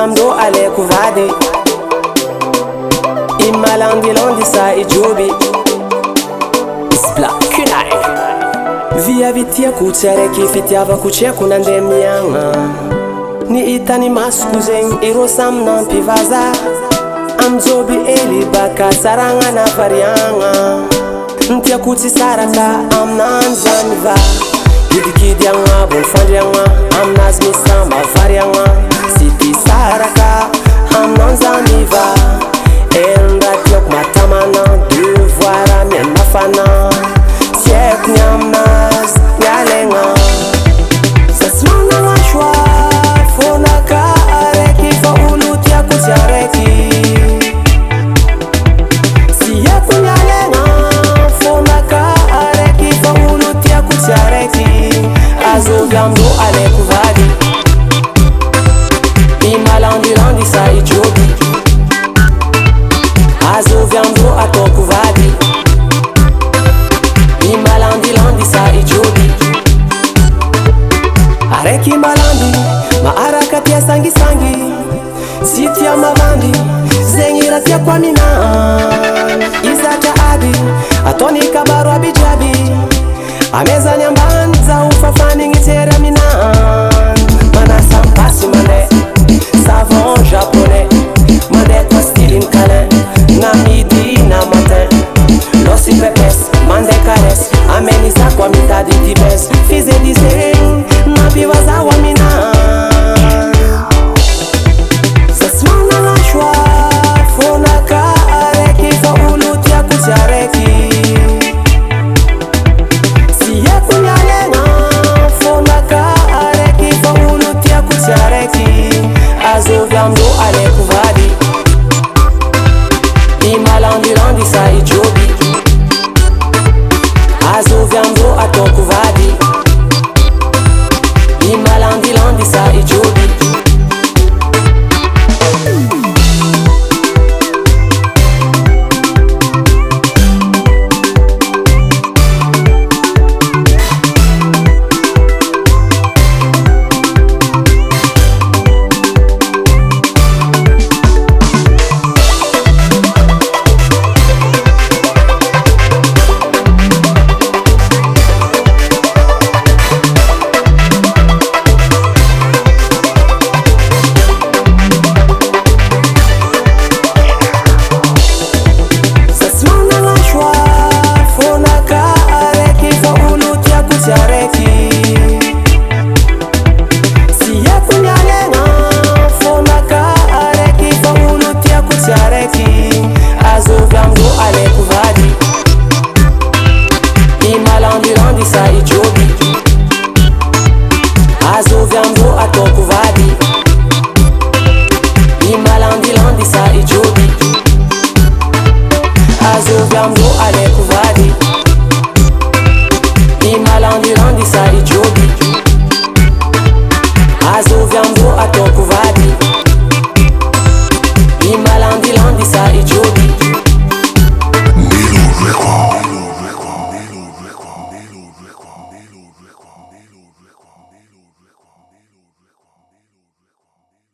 Azovyamdo alekuvadi Imalandilandi sa ijobi Isblakinai Via vitia kutsareki fitiava kucheku nandemianga Ni itani maskuzeng irosam nampivaza Amzobi eli baka saranga na varianga Ntia kuti saraka amnanzaniva Hidikidiyanga bonfandiyanga amnazmisama varianga Siti saraka amnanzaniva Endratiok matamana devoira mianafana Tiek nyamnaz nyalenga Sasmana mashwa fonaka areki fa ulutia kusiareki Siyeku nyalenga fonaka areki fa ulutia kusiareki Azovyamdo alekuvadi Imalandilandi sa ijobi Azovyamdo atokuvadi Imalandilandi sa ijobi Areki malandi maarakatia sangi Sitia mavandi zengiratia kwa mina Izata adi atoni kabaru abijabi Ameza nyambani za ufafani ngitera mina Mana sampasi mande savon japonais Mande kwa stili mkale na midi na matin Losi pepes, mande kares Ameniza kwa mitadi tibes Fize dizeng, na pivaza wa mina Sasmana la shwa fonaka areki fa ulutia kusiareki Siyeku nyalenga fonaka areki fa ulutia kusiareki Azovyamdo alekuvadi Imalandilandi sa ijobi Azovyamdo atokuvadi Imalandilandi sa ijobi Azovyamdo alekuvadi Imalandilandi sa ijobi Azovyamdo atokuvadi Imalandilandi sa ijobi Azovyamdo alekuvadi Imalandilandi sa ijobi Azovyamdo atokuvadi Imalandilandi sa ijobi